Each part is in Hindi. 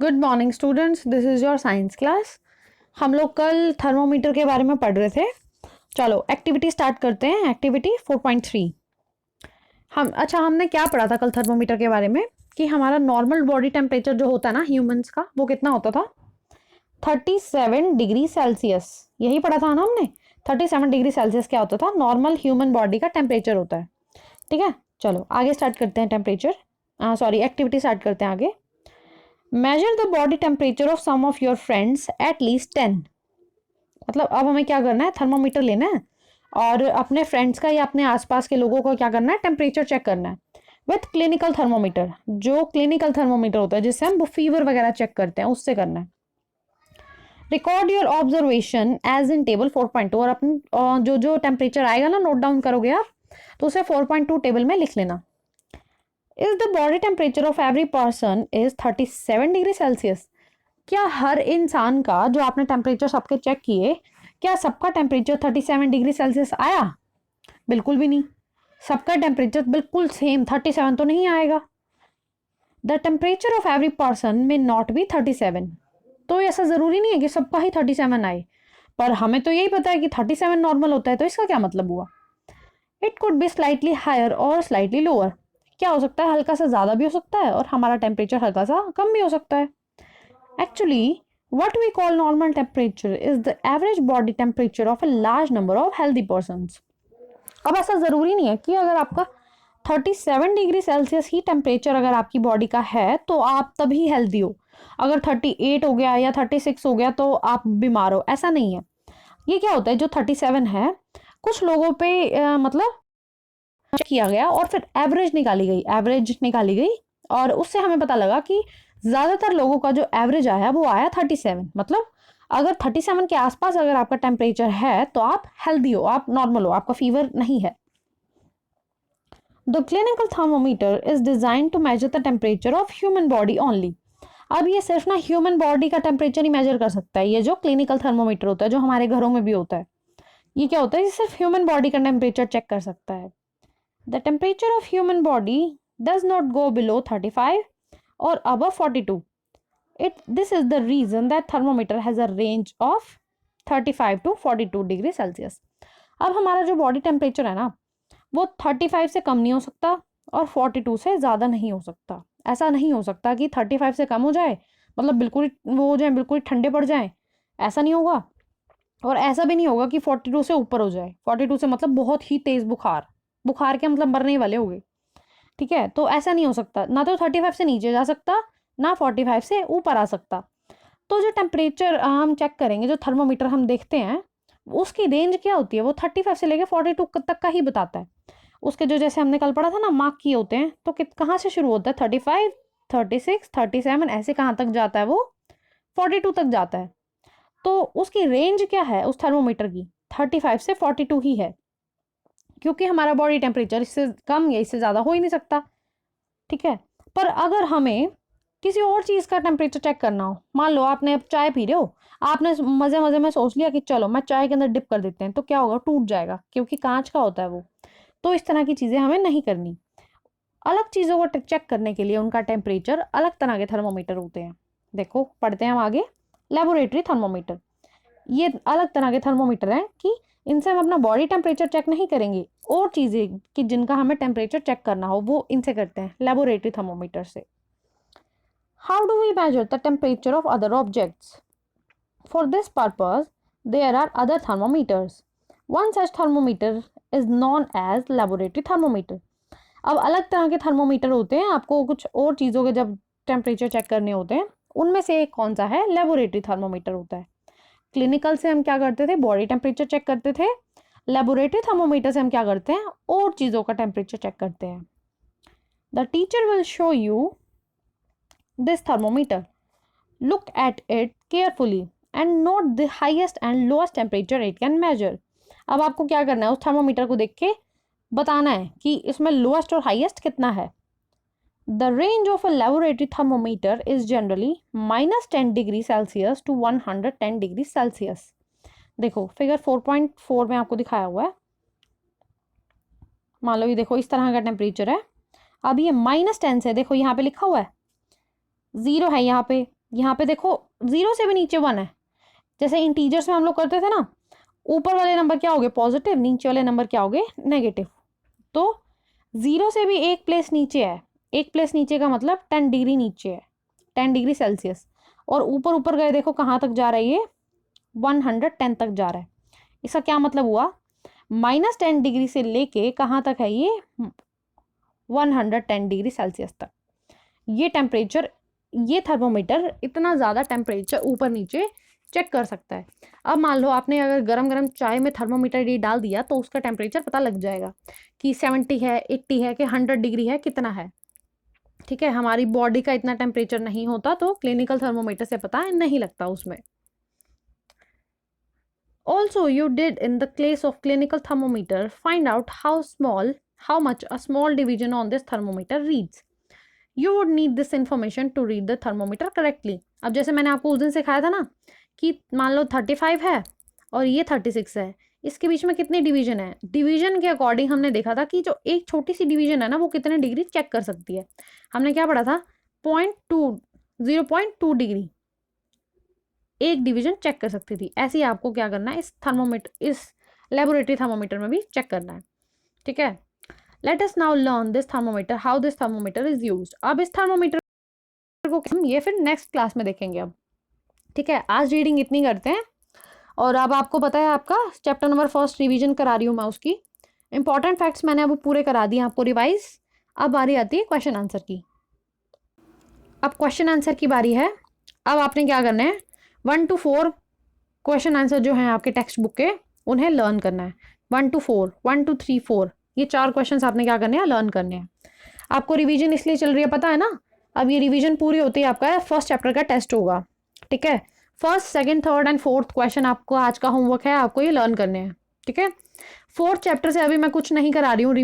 Good morning students, this is your science class. हम लोग कल थर्मोमीटर के बारे में पढ़ रहे थे। चलो एक्टिविटी स्टार्ट करते हैं। एक्टिविटी 4.3। हमने क्या पढ़ा था कल थर्मोमीटर के बारे में कि हमारा नॉर्मल बॉडी टेम्परेचर जो होता है ना ह्यूमंस का, वो कितना होता था? 37 डिग्री सेल्सियस। यही पढ़ा था ना हमने। 37 डिग्री सेल्सियस क्या होता था? नॉर्मल ह्यूमन बॉडी का टेम्परेचर होता है। ठीक है, चलो आगे स्टार्ट करते हैं। एक्टिविटी स्टार्ट करते हैं आगे। Measure the body temperature of some of your friends at least 10। मतलब अब हमें क्या करना है? थर्मोमीटर लेना है और अपने फ्रेंड्स का या अपने आसपास के लोगों को क्या करना है? टेम्परेचर चेक करना है विथ क्लिनिकल थर्मोमीटर। जो क्लिनिकल थर्मोमीटर होता है जिससे हम फीवर वगैरह चेक करते हैं, उससे करना है। Record your observation as in table 4.2। और अपनी जो जो टेम्परेचर आएगा ना, नोट डाउन करोगे आप, तो उसे 4.2 टेबल में लिख लेना। Is the body temperature of every person is 37 degree Celsius. क्या हर इंसान का, जो आपने टेम्परेचर सबके चेक किए, क्या सबका टेम्परेचर 37 डिग्री सेल्सियस आया? बिल्कुल भी नहीं। सबका टेम्परेचर बिल्कुल सेम 37 तो नहीं आएगा। The temperature of every person में नॉट बी 37। तो ऐसा जरूरी नहीं है कि सबका ही 37 आए, पर हमें तो यही पता है कि 37 नॉर्मल होता है, तो इसका क्या मतलब हुआ? It could be slightly higher और स्लाइटली लोअर। क्या हो सकता है? हल्का सा ज्यादा भी हो सकता है और हमारा टेम्परेचर हल्का सा कम भी हो सकता है। Actually, what we call normal temperature is the average body temperature of a large number of healthy persons. अब ऐसा ज़रूरी नहीं है कि अगर आपका 37 डिग्री सेल्सियस ही टेम्परेचर अगर आपकी बॉडी का है तो आप तभी हेल्दी हो। अगर 38 हो गया या 36 हो गया तो आप बीमार हो, ऐसा नहीं है। ये क्या होता है, जो 37 है कुछ लोगों पे मतलब किया गया और फिर एवरेज निकाली गई और उससे हमें पता लगा कि ज्यादातर लोगों का जो एवरेज आया वो आया 37। मतलब अगर 37 के आसपास अगर आपका टेम्परेचर है तो आप हेल्दी हो, आप नॉर्मल हो, आपका फीवर नहीं है। The clinical thermometer is design to measure the temperature of human body only. अब ये सिर्फ ना ह्यूमन बॉडी का टेम्परेचर ही मेजर कर सकता है। ये जो क्लिनिकल थर्मोमीटर होता है, जो हमारे घरों में भी होता है, ये क्या होता है? ये सिर्फ ह्यूमन बॉडी का टेम्परेचर चेक कर सकता है। The temperature of human body does not go below 35 or above 42. This is the reason that thermometer has a range of 35 to 42 degree Celsius. अब हमारा जो बॉडी टेम्परेचर है ना, वो 35 से कम नहीं हो सकता और 42 से ज़्यादा नहीं हो सकता। ऐसा नहीं हो सकता कि 35 से कम हो जाए, मतलब बिल्कुल वो हो जाए, बिल्कुल ठंडे पड़ जाए, ऐसा नहीं होगा। और ऐसा भी नहीं होगा कि 42 से ऊपर हो जाए। 42 से मतलब बहुत ही तेज बुखार, बुखार के मतलब मरने वाले हो गए। ठीक है, तो ऐसा नहीं हो सकता। ना तो 35 से नीचे जा सकता, ना 45 से ऊपर आ सकता। तो जो टेम्परेचर हम चेक करेंगे, जो थर्मोमीटर हम देखते हैं, उसकी रेंज क्या होती है? वो 35 से लेकर 42 तक का ही बताता है। उसके जो, जैसे हमने कल पढ़ा था ना, मार्क किए होते हैं, तो कहाँ से शुरू होता है? 35, 36, 37, ऐसे कहाँ तक जाता है? वो 42 तक जाता है। तो उसकी रेंज क्या है उस थर्मोमीटर की? 35 से 42 ही है, क्योंकि हमारा बॉडी टेम्परेचर इससे कम या इससे ज़्यादा हो ही नहीं सकता। ठीक है, पर अगर हमें किसी और चीज़ का टेम्परेचर चेक करना हो, मान लो आपने अब चाय पी रहे हो, आपने मज़े मज़े में सोच लिया कि चलो मैं चाय के अंदर डिप कर देते हैं, तो क्या होगा? टूट जाएगा, क्योंकि कांच का होता है वो। तो इस तरह की चीज़ें हमें नहीं करनी। अलग चीज़ों को चेक करने के लिए उनका टेम्परेचर, अलग तरह के थर्मोमीटर होते हैं। देखो पढ़ते हैं हम आगे। लेबोरेटरी थर्मोमीटर, ये अलग तरह के थर्मोमीटर हैं कि इनसे हम अपना बॉडी टेम्परेचर चेक नहीं करेंगे, और चीज़ें कि जिनका हमें टेम्परेचर चेक करना हो वो इनसे करते हैं, लेबोरेटरी थर्मोमीटर से। How do we measure the temperature of other objects? For this purpose there are other thermometers. One such thermometer is known as laboratory thermometer. अब अलग तरह के थर्मोमीटर होते हैं, आपको कुछ और चीज़ों के जब टेम्परेचर चेक करने होते हैं, उनमें से एक कौन सा है? लेबोरेटरी थर्मोमीटर होता है। क्लिनिकल से हम क्या करते थे? बॉडी टेम्परेचर चेक करते थे। लेबोरेटरी थर्मोमीटर से हम क्या करते हैं? और चीज़ों का टेम्परेचर चेक करते हैं। The teacher will show you this thermometer, look at it carefully and note the highest and lowest temperature it can measure. अब आपको क्या करना है? उस थर्मोमीटर को देख के बताना है कि इसमें लोएस्ट और हाइएस्ट कितना है। The range of a laboratory thermometer is generally -10 degree Celsius to 110 degree Celsius. देखो फिगर 4.4 में आपको दिखाया हुआ है। मान लो ये देखो इस तरह का टेम्परेचर है। अब ये -10 से, देखो यहाँ पे लिखा हुआ है, 0 है यहाँ पे, यहाँ पे देखो 0 से भी नीचे 1 है। जैसे इंटीजर्स में हम लोग करते थे ना, ऊपर वाले नंबर क्या हो गए पॉजिटिव, नीचे वाले नंबर क्या हो गए नेगेटिव। तो 0 से भी एक प्लेस नीचे है, एक प्लेस नीचे का मतलब 10 डिग्री नीचे है, 10 डिग्री सेल्सियस। और ऊपर ऊपर गए देखो कहाँ तक जा रहा है ये, 110 तक जा रहा है। इसका क्या मतलब हुआ, -10 डिग्री से लेके कहाँ तक है ये, 110 डिग्री सेल्सियस तक। ये टेम्परेचर, ये थर्मोमीटर इतना ज़्यादा टेम्परेचर ऊपर नीचे चेक कर सकता है। अब मान लो आपने अगर गरम गरम चाय में थर्मोमीटर ये डाल दिया तो उसका टेम्परेचर पता लग जाएगा कि 70 है, 80 है कि 100 डिग्री है, कितना है। ठीक है, हमारी बॉडी का इतना टेम्परेचर नहीं होता तो क्लिनिकल थर्मोमीटर से पता नहीं लगता उसमें। Also, you did in the case of clinical thermometer find out how much a small division on this thermometer reads. You would need this information to read the thermometer correctly. अब जैसे मैंने आपको उस दिन सिखाया था ना कि मान लो 35 है और ये 36 है, इसके बीच में कितनी डिवीजन है, डिवीजन के अकॉर्डिंग हमने देखा था कि जो एक छोटी सी डिवीजन है ना वो कितने डिग्री चेक कर सकती है। हमने क्या पढ़ा था, 0.2 डिग्री एक डिवीजन चेक कर सकती थी। ऐसे ही आपको क्या करना है, इस थर्मोमीटर, इस लेबोरेटरी थर्मोमीटर में भी चेक करना है। ठीक है, let us now learn this thermometer, how this thermometer is used. अब इस थर्मोमीटर को हम ये फिर नेक्स्ट क्लास में देखेंगे अब। ठीक है, आज रीडिंग इतनी करते हैं और अब आपको पता है आपका चैप्टर नंबर 1 रिवीजन करा रही हूँ मैं, उसकी इंपॉर्टेंट फैक्ट्स मैंने अब पूरे करा दिए आपको रिवाइज। अब बारी आती है क्वेश्चन आंसर की। अब क्वेश्चन आंसर की बारी है। अब आपने क्या करना है, 1 to 4 क्वेश्चन आंसर जो हैं आपके टेक्स्ट बुक के उन्हें लर्न करना है। 1 to 4, 1 2 3 4, ये 4 क्वेश्चन आपने क्या करने हैं, लर्न करने हैं। आपको रिवीजन इसलिए चल रही है पता है ना, अब ये रिवीजन पूरी होती है आपका फर्स्ट चैप्टर का टेस्ट होगा। ठीक है, first, second, third and fourth question आपको आज का होमवर्क है, आपको ये लर्न करने हैं। ठीक है, फोर्थ चैप्टर से अभी मैं कुछ नहीं करा रही हूँ,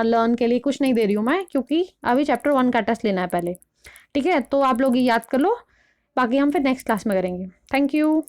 लर्न के लिए कुछ नहीं दे रही हूँ मैं, क्योंकि अभी चैप्टर 1 का टेस्ट लेना है पहले। ठीक है, तो आप लोग ये याद कर लो, बाकी हम फिर नेक्स्ट क्लास में करेंगे। Thank you.